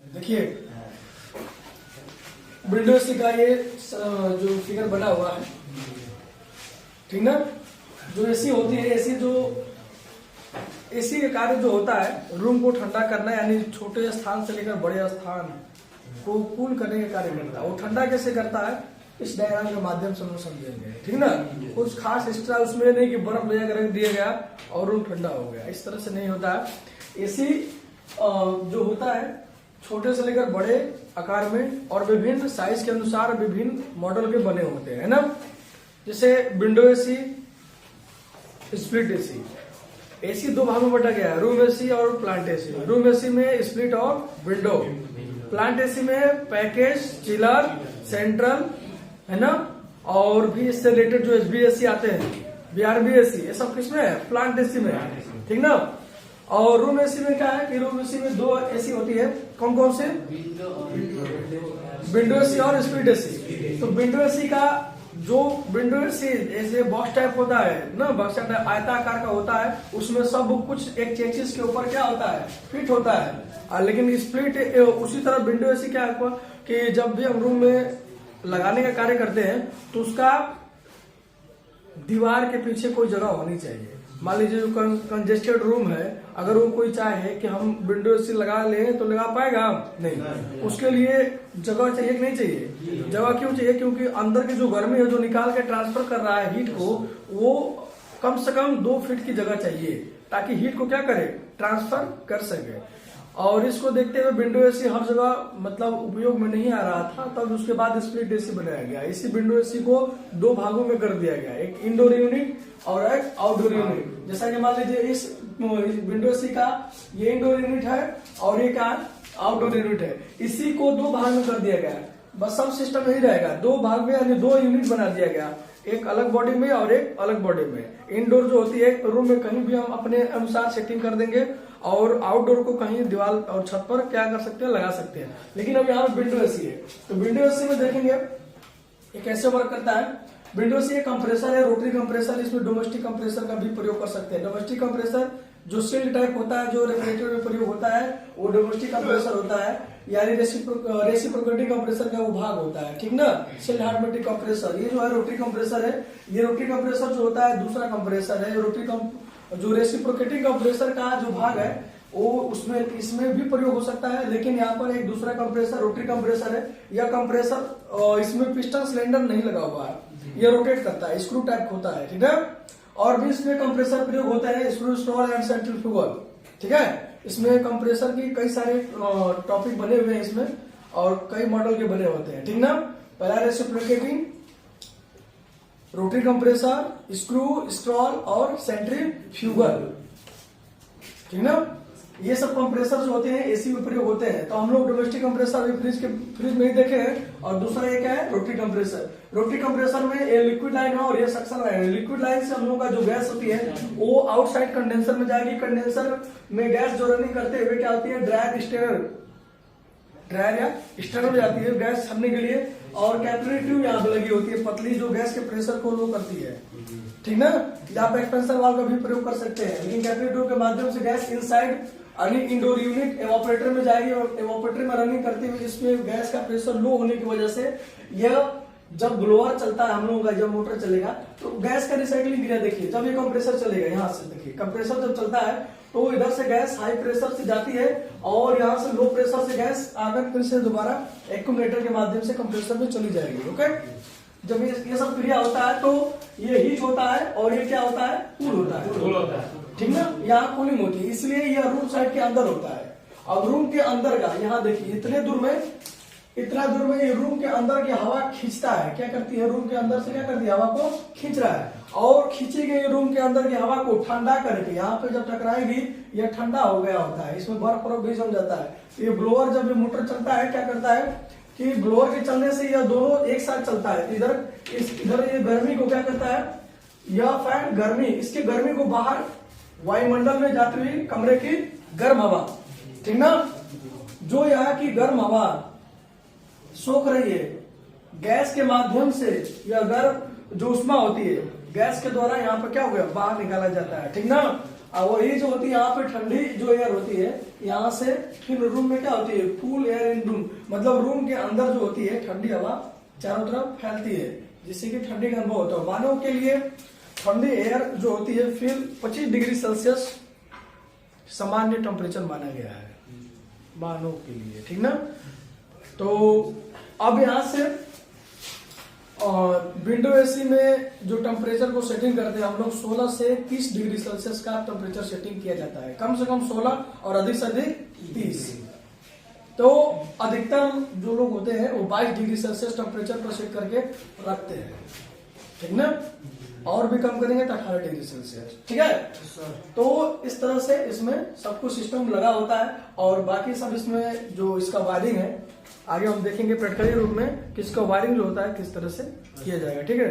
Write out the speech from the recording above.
देखिए window AC का ये जो फिगर बना हुआ है, ठीक ना। जो एसी होती है, एसी का कार्य जो होता है रूम को ठंडा करना, यानी छोटे स्थान से लेकर बड़े स्थान को कूल करने का कार्य करता है। वो ठंडा कैसे करता है, इस डायग्राम के माध्यम से हम समझेंगे, ठीक ना। कुछ खास एक्स्ट्रा उसमें नहीं कि बर्फ ले जाकर रख दिया गया और रूम ठंडा हो गया, इस तरह से नहीं होता है। एसी जो होता है छोटे से लेकर बड़े आकार में और विभिन्न साइज के अनुसार विभिन्न मॉडल के बने होते हैं, है ना। जैसे window AC, split AC. AC दो भागों में बटा गया है, रूम एसी और प्लांट एसी। रूम एसी में स्प्लिट और विंडो, प्लांट एसी में पैकेज, चिलर, सेंट्रल, है ना। और भी इससे रिलेटेड जो एसबीएसी आते हैं, बीआरबी एसी, ये सब किसमें है, प्लांट एसी में, ठीक ना। और रूम एसी में क्या है कि रूम एसी में दो एसी होती है, कौन कौन से, विंडो एसी और स्प्लिट एसी। तो विंडो एसी का जो विंडो एसी ऐसे बॉक्स टाइप होता है ना, बॉक्स टाइप आयताकार का होता है, उसमें सब कुछ एक चेसिस के ऊपर क्या होता है, फिट होता है। लेकिन स्प्लिट उसी तरह विंडो एसी क्या है कि जब भी हम रूम में लगाने का कार्य करते हैं तो उसका दीवार के पीछे कोई जगह होनी चाहिए। मान लीजिए जो कंजेस्टेड रूम है, अगर वो कोई चाहे कि हम विंडो एसी लगा लें तो लगा पाएगा, नहीं। उसके लिए जगह चाहिए कि नहीं चाहिए, जगह क्यों चाहिए, क्योंकि अंदर की जो गर्मी है जो निकाल के ट्रांसफर कर रहा है हीट को, वो कम से कम 2 फीट की जगह चाहिए ताकि हीट को क्या करे, ट्रांसफर कर सके। और इसको देखते हुए विंडो एसी हर जगह मतलब उपयोग में नहीं आ रहा था, तब उसके बाद स्प्लिट एसी बनाया गया। इसी विंडो एसी को 2 भागों में कर दिया गया, एक इंडोर यूनिट और एक आउटडोर यूनिट। जैसा कि मान लीजिए इस विंडो एसी का ये इंडोर यूनिट है और ये क्या आउटडोर यूनिट है। इसी को 2 भाग में कर दिया गया, बस सब सिस्टम यही रहेगा, 2 भाग में यानी 2 यूनिट बना दिया गया, एक अलग बॉडी में और एक अलग बॉडी में। इंडोर जो होती है रूम में कहीं भी हम अपने अनुसार सेटिंग कर देंगे, और आउटडोर को कहीं दीवार और छत पर क्या कर सकते हैं, लगा सकते हैं। लेकिन अब यहाँ विंडो एसी है, तो विंडो एसी में देखेंगे ये कैसे वर्क करता है। विंडो एसी एक कंप्रेसर है, रोटरी कंप्रेसर। इसमें डोमेस्टिक कंप्रेसर का भी प्रयोग कर सकते हैं। डोमेस्टिक कंप्रेसर जो सील्ड टाइप होता है, जो रेफ्रिजरेटर में प्रयोग होता है, वो डोमेस्टिक कंप्रेसर होता है, यानी रेसिप्रोकेटिंग कंप्रेसर का वो भाग होता है, ठीक ना। सील्ड हार्मेटिक कंप्रेसर, ये जो है रोटरी कंप्रेसर है। ये रोटरी कंप्रेसर जो होता है दूसरा कंप्रेसर है। जो रेसिप्रोकेटिंग कंप्रेसर का जो भाग है वो उसमें इसमें भी प्रयोग हो सकता है, लेकिन यहाँ पर एक दूसरा कंप्रेसर रोटरी कंप्रेसर है। यह कंप्रेसर इसमें पिस्टन सिलेंडर नहीं लगा हुआ है, यह रोटेट करता है, स्क्रू टाइप होता है, ठीक है। और भी इसमें कंप्रेसर प्रयोग होता है, स्क्रू, स्टॉल एंड सेंट्रीफ्यूगल, ठीक है। इसमें कंप्रेसर की कई सारे टॉपिक बने हुए हैं इसमें, और कई मॉडल के बने होते हैं, ठीक ना। पहला reciprocating, rotary compressor, screw, stroll और सेंट्रीफ्यूगल, ठीक ना। ये सब कंप्रेसर जो होते हैं एसी में प्रयोग होते हैं। तो हम लोग डोमेस्टिक कंप्रेसर फ्रिज में ही देखे हैं। और दूसरा एक है रोटरी कंप्रेसर। रोटरी कंप्रेसर में ये लिक्विड लाइन है और ये सक्शन लाइन है। लिक्विड लाइन से हम लोग का जो गैस होती है वो आउटसाइड कंडेंसर में जाएगी। कंडेंसर में गैस जो रनिंग करते हुए क्या होती है, ड्रायर या स्टेनर में जाती है गैस छड़ने के लिए। और कैपिलरी ट्यूब यहाँ पे लगी होती है, पतली, जो गैस के प्रेशर को लो करती है, ठीक ना। यहाँ पे एक्सपेंसर वाल्व का भी प्रयोग कर सकते हैं, लेकिन कैपिलरी ट्यूब के माध्यम से गैस इनसाइड यानी इंडोर यूनिट एवापोरेटर में जाएगी और एवापोरेटर में रनिंग करते हुए इसमें गैस का प्रेशर लो होने की वजह से यह जब ब्लोअर चलता है हम लोगों का, जब मोटर चलेगा तो गैस का रिसाइकलिंग क्रिया देखिए। जब ये कंप्रेसर चलेगा, यहाँ से देखिए कंप्रेसर जब चलता है तो इधर से गैस हाई प्रेशर से जाती है और यहाँ से लो प्रेशर से गैस आकर फिर से दोबारा एक्यूमुलेटर के माध्यम से कंप्रेसर में चली जाएगी, ओके। जब ये सब क्रिया होता है तो ये हीट होता है और ये क्या होता है, कूल होता है, ठीक ना। यहाँ कूलिंग होती है, इसलिए यह रूम साइड के अंदर होता है। अब रूम के अंदर का यहाँ देखिए, इतना दूर में ये रूम के अंदर की हवा खींचता है, क्या करती है, रूम के अंदर से क्या करती है, हवा को खींच रहा है। और खींची गई रूम के अंदर की हवा को ठंडा करके यहाँ पे जब टकराएगी यह ठंडा हो गया होता है, इसमें बर्फ भी जम जाता है। तो ये ब्लोअर जब ये मोटर चलता है क्या करता है कि ब्लोअर के चलने से यह दोनों एक साथ चलता है। इधर ये गर्मी को क्या करता है, यह फैन गर्मी, इसकी गर्मी को बाहर वायुमंडल में जाती हुई कमरे की गर्म हवा, ठीक ना। जो यहाँ की गर्म हवा सोख रही है गैस के माध्यम से, या गर्म जो उष्मा होती है गैस के द्वारा यहाँ पर क्या हो गया, बाहर निकाला जाता है, ठीक ना। और वही जो होती है यहाँ पे ठंडी जो एयर होती है यहाँ से फिर रूम में क्या होती है, कूल एयर इन रूम, मतलब रूम के अंदर जो होती है ठंडी हवा चारों तरफ फैलती है जिससे कि ठंडी का अनुभव होता है। मानव के लिए ठंडी एयर जो होती है फिर 25 डिग्री सेल्सियस सामान्य टेम्परेचर माना गया है मानव के लिए, ठीक ना। तो अब यहाँ से विंडो एसी में जो टेम्परेचर को सेटिंग करते हैं हम लोग 16 से 30 डिग्री सेल्सियस का टेम्परेचर सेटिंग किया जाता है, कम से कम 16 और अधिक से अधिक 30। तो अधिकतर जो लोग होते हैं वो 22 डिग्री सेल्सियस टेम्परेचर पर सेट करके रखते हैं, ठीक ना। और भी कम करेंगे तो 18 डिग्री सेल्सियस, ठीक है। तो इस तरह से इसमें सब कुछ सिस्टम लगा होता है और बाकी सब इसमें जो इसका वायरिंग है आगे हम देखेंगे प्रैक्टिकली रूप में कि इसका वायरिंग जो होता है किस तरह से किया जाएगा, ठीक है।